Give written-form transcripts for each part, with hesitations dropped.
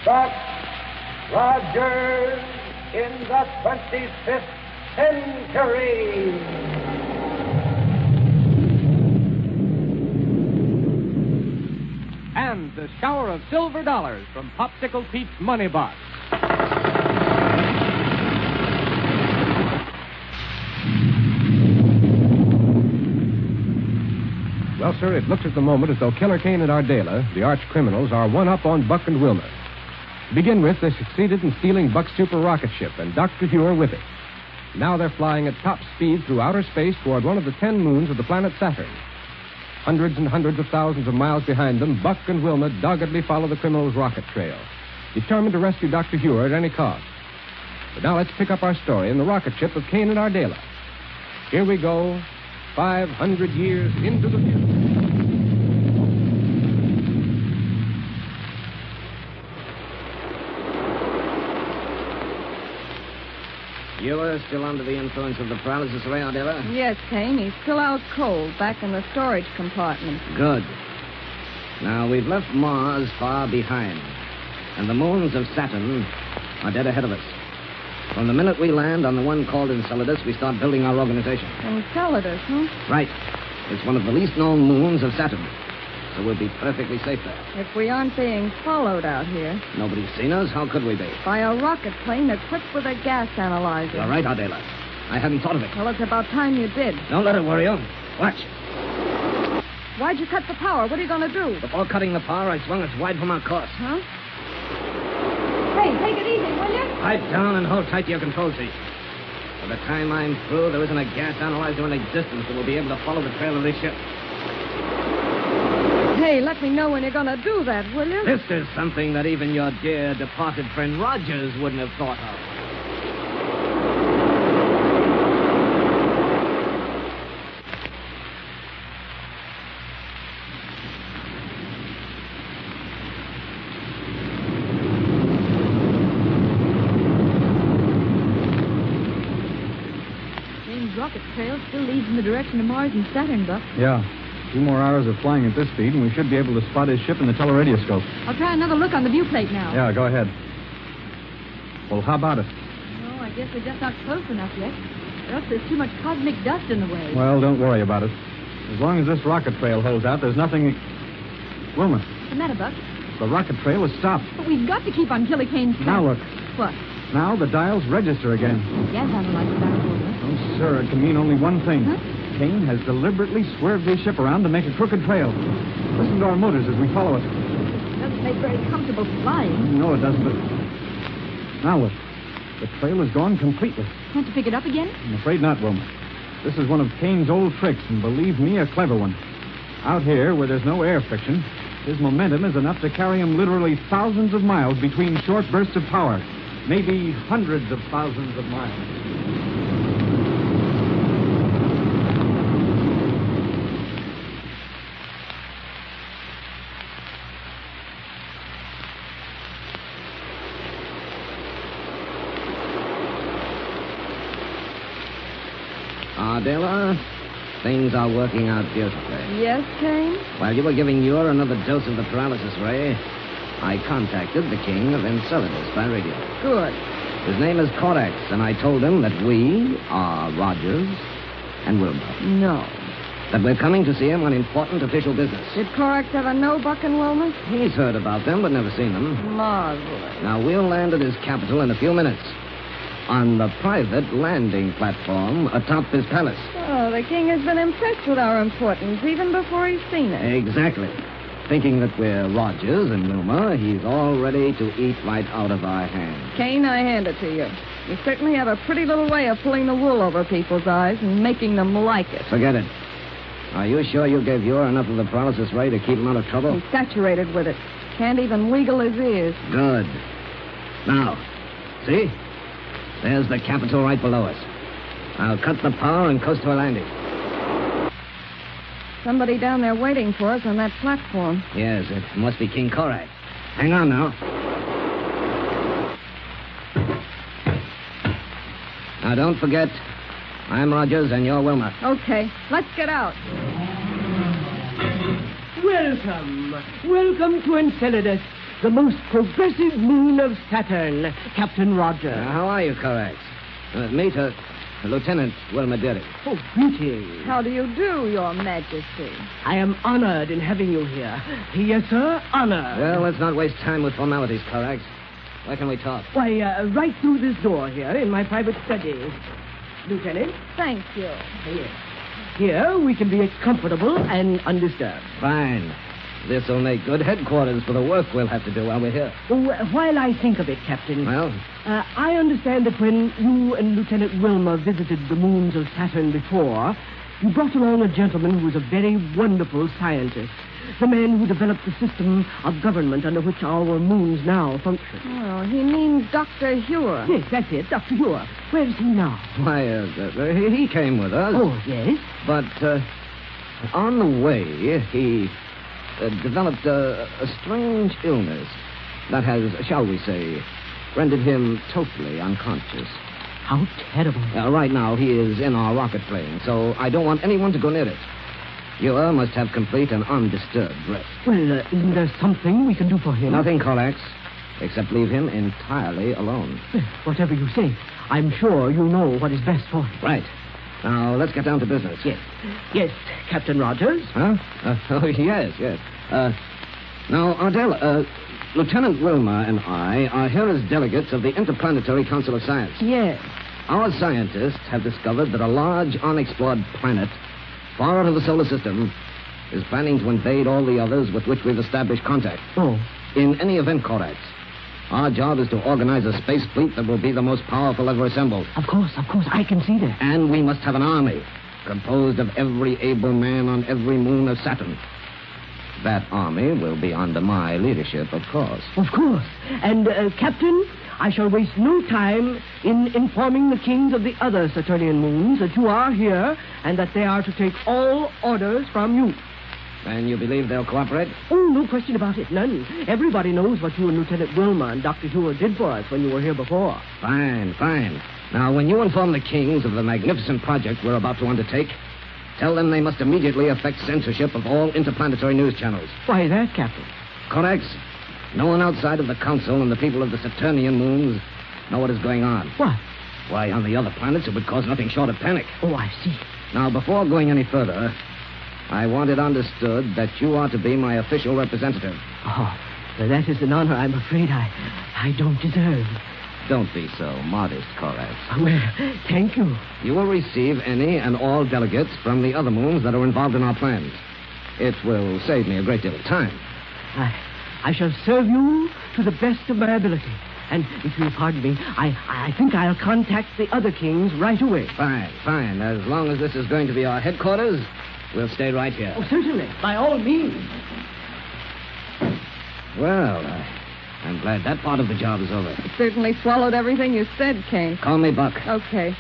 Buck Rogers in the 25th century. And a shower of silver dollars from Popsicle Pete's Money Box. Well, sir, it looks at the moment as though Killer Kane and Ardela, the arch criminals, are one up on Buck and Wilma. To begin with, they succeeded in stealing Buck's super rocket ship and Dr. Huer with it. Now they're flying at top speed through outer space toward one of the 10 moons of the planet Saturn. Hundreds and hundreds of thousands of miles behind them, Buck and Wilma doggedly follow the criminals' rocket trail, determined to rescue Dr. Huer at any cost. But now let's pick up our story in the rocket ship of Kane and Ardela. Here we go, 500 years into the future. You are still under the influence of the paralysis ray, Ardela? Yes, Kane. He's still out cold, back in the storage compartment. Good. Now, we've left Mars far behind, and the moons of Saturn are dead ahead of us. From the minute we land on the one called Enceladus, we start building our organization. Enceladus, huh? Right. It's one of the least known moons of Saturn, so we'll be perfectly safe there. If we aren't being followed out here. Nobody's seen us. How could we be? By a rocket plane equipped with a gas analyzer. You're right, Ardela. I hadn't thought of it. Well, it's about time you did. Don't let it worry you. Watch. Why'd you cut the power? What are you going to do? Before cutting the power, I swung us wide from our course. Huh? Hey, take it easy, will you? Pipe down and hold tight to your control seat. By the time I'm through, there isn't a gas analyzer in existence that will be able to follow the trail of this ship. Hey, let me know when you're going to do that, will you? This is something that even your dear departed friend Rogers wouldn't have thought of. Rocket trail still leads in the direction of Mars and Saturn, Buck. Yeah. 2 more hours of flying at this speed, and we should be able to spot his ship in the teleradioscope. I'll try another look on the viewplate now. Yeah, go ahead. Well, how about it? No, I guess we're just not close enough yet. Or else there's too much cosmic dust in the way. Well, don't worry about it. As long as this rocket trail holds out, there's nothing... Wilma. What's the matter, Buck? The rocket trail is stopped. But we've got to keep on Killer Kane's track. Now look. What? Now the dials register again. Gas analyzer back over. Oh, sir, it can mean only one thing. Huh? Kane has deliberately swerved his ship around to make a crooked trail. Listen to our motors as we follow it. It doesn't make very comfortable flying. No, it doesn't, but... Now look. The trail is gone completely. Can't you pick it up again? I'm afraid not, Wilma. This is one of Kane's old tricks, and believe me, a clever one. Out here, where there's no air friction, his momentum is enough to carry him literally thousands of miles between short bursts of power. Maybe hundreds of thousands of miles. Ardela, things are working out beautifully. Yes, Kane? While you were giving Ure another dose of the paralysis ray, I contacted the king of Enceladus by radio. Good. His name is Corax, and I told him that we are Rogers and Wilma. No. That we're coming to see him on important official business. Did Corax ever know Buck and Wilma? He's heard about them, but never seen them. Marvelous. Now, we'll land at his capital in a few minutes. On the private landing platform atop his palace. Oh, the king has been impressed with our importance even before he's seen it. Exactly. Thinking that we're Rogers and Wilma, he's all ready to eat right out of our hands. Kane, I hand it to you. You certainly have a pretty little way of pulling the wool over people's eyes and making them like it. Forget it. Are you sure you gave Ure enough of the paralysis ray to keep him out of trouble? He's saturated with it. Can't even wiggle his ears. Good. Now, see? There's the capital right below us. I'll cut the power and coast to a landing. Somebody down there waiting for us on that platform. Yes, it must be King Korak. Hang on now. Now, don't forget, I'm Rogers and you're Wilma. Okay, let's get out. Welcome. Welcome to Enceladus. the most progressive moon of Saturn, Captain Roger. How are you, Corax? Meet Lieutenant Wilma Derrick. Oh, greetings. How do you do, Your Majesty? I am honored in having you here. Yes, sir, honored. Well, let's not waste time with formalities, Corax. Where can we talk? Why, right through this door here in my private study. Lieutenant? Thank you. Here. Here we can be comfortable and undisturbed. Fine. This'll make good headquarters for the work we'll have to do while we're here. While I think of it, Captain... Well? I understand that when you and Lieutenant Wilma visited the moons of Saturn before, you brought along a gentleman who was a very wonderful scientist. The man who developed the system of government under which our moons now function. Oh, he means Dr. Huer. Yes, that's it, Dr. Huer. Where is he now? Why, he came with us. Oh, yes? But, on the way, he developed a strange illness that has, shall we say, rendered him totally unconscious. How terrible. Right now, he is in our rocket plane, so I don't want anyone to go near it. You must have complete and undisturbed rest. Well, isn't there something we can do for him? Nothing, Corax, except leave him entirely alone. Whatever you say. I'm sure you know what is best for him. Right. Now, let's get down to business. Yes. Yes, Captain Rogers. Huh? Yes. Now, Ardell, Lieutenant Wilma and I are here as delegates of the Interplanetary Council of Science. Yes. Our scientists have discovered that a large, unexplored planet far out of the solar system is planning to invade all the others with which we've established contact. Oh. In any event, Corax, our job is to organize a space fleet that will be the most powerful ever assembled. Of course, I can see that. And we must have an army composed of every able man on every moon of Saturn. That army will be under my leadership, of course. Of course. And, Captain, I shall waste no time in informing the kings of the other Saturnian moons that you are here and that they are to take all orders from you. And you believe they'll cooperate? Oh, no question about it, none. Everybody knows what you and Lieutenant Wilma and Dr. Huer did for us when you were here before. Fine. Now, when you inform the kings of the magnificent project we're about to undertake, tell them they must immediately effect censorship of all interplanetary news channels. Why that, Captain? Corax, no one outside of the Council and the people of the Saturnian moons know what is going on. What? Why, on the other planets, it would cause nothing short of panic. Oh, I see. Now, before going any further, I want it understood that you are to be my official representative. Oh, that is an honor I'm afraid I don't deserve. Don't be so modest, Corax. Well, thank you. You will receive any and all delegates from the other moons that are involved in our plans. It will save me a great deal of time. I shall serve you to the best of my ability. And if you'll pardon me, I think I'll contact the other kings right away. Fine. As long as this is going to be our headquarters, we'll stay right here. Oh, certainly. By all means. Well, I'm glad that part of the job is over. It certainly swallowed everything you said, Kane. Call me Buck. Okay.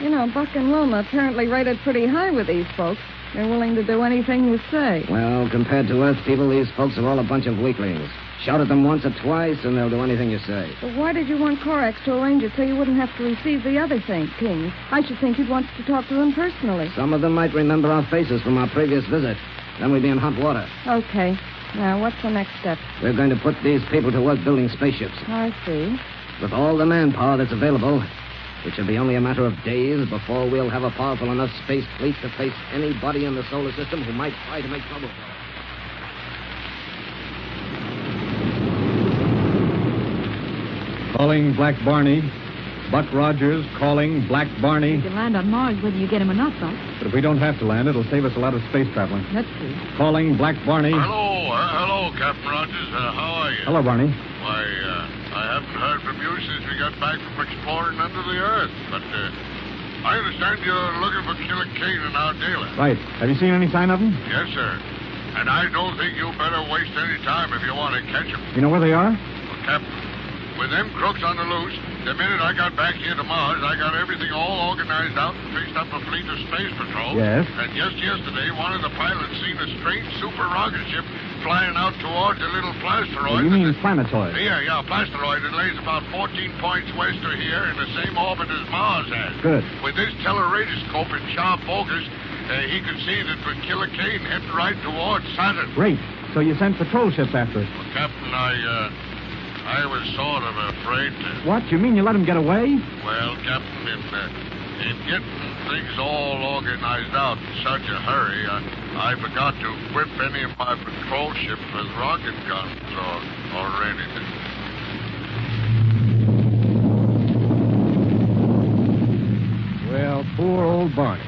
You know, Buck and Wilma apparently rated pretty high with these folks. They're willing to do anything you say. Well, compared to Earth people, these folks are all a bunch of weaklings. Shout at them once or twice, and they'll do anything you say. But why did you want Corax to arrange it so you wouldn't have to receive the other kings? I should think you'd want to talk to them personally. Some of them might remember our faces from our previous visit. Then we'd be in hot water. Okay. Now, what's the next step? We're going to put these people to work building spaceships. I see. With all the manpower that's available, it should be only a matter of days before we'll have a powerful enough space fleet to face anybody in the solar system who might try to make trouble for us. Calling Black Barney. Buck Rogers calling Black Barney. You can land on Mars whether you get him or not, Buck. But if we don't have to land, it'll save us a lot of space traveling. That's true. Calling Black Barney. Hello, Captain Rogers. How are you? Hello, Barney. Why, I haven't heard from you since we got back from exploring under the Earth. But, I understand you're looking for Killer Kane and Ardela. Right. Have you seen any sign of him? Yes, sir. And I don't think you better waste any time if you want to catch him. You know where they are? Well, Captain, with them crooks on the loose, the minute I got back here to Mars, I got everything all organized out and fixed up a fleet of space patrol. Yes. And just yesterday, one of the pilots seen a strange super rocket ship flying out towards a little plasteroid. You mean planetoid? Yeah, plasteroid. It lays about 14 points west of here in the same orbit as Mars has. Good. With this teleradioscope in sharp focus, he could see that with Killer Kane heading right towards Saturn. Great. So you sent patrol ships after it. Well, Captain, Captain, I was sort of afraid to... What? You mean you let him get away? Well, Captain, in getting things all organized out in such a hurry, I forgot to equip any of my patrol ships with rocket guns or anything. Well, poor old Barney.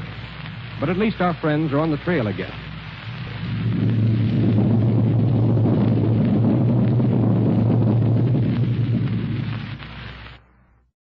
But at least our friends are on the trail again.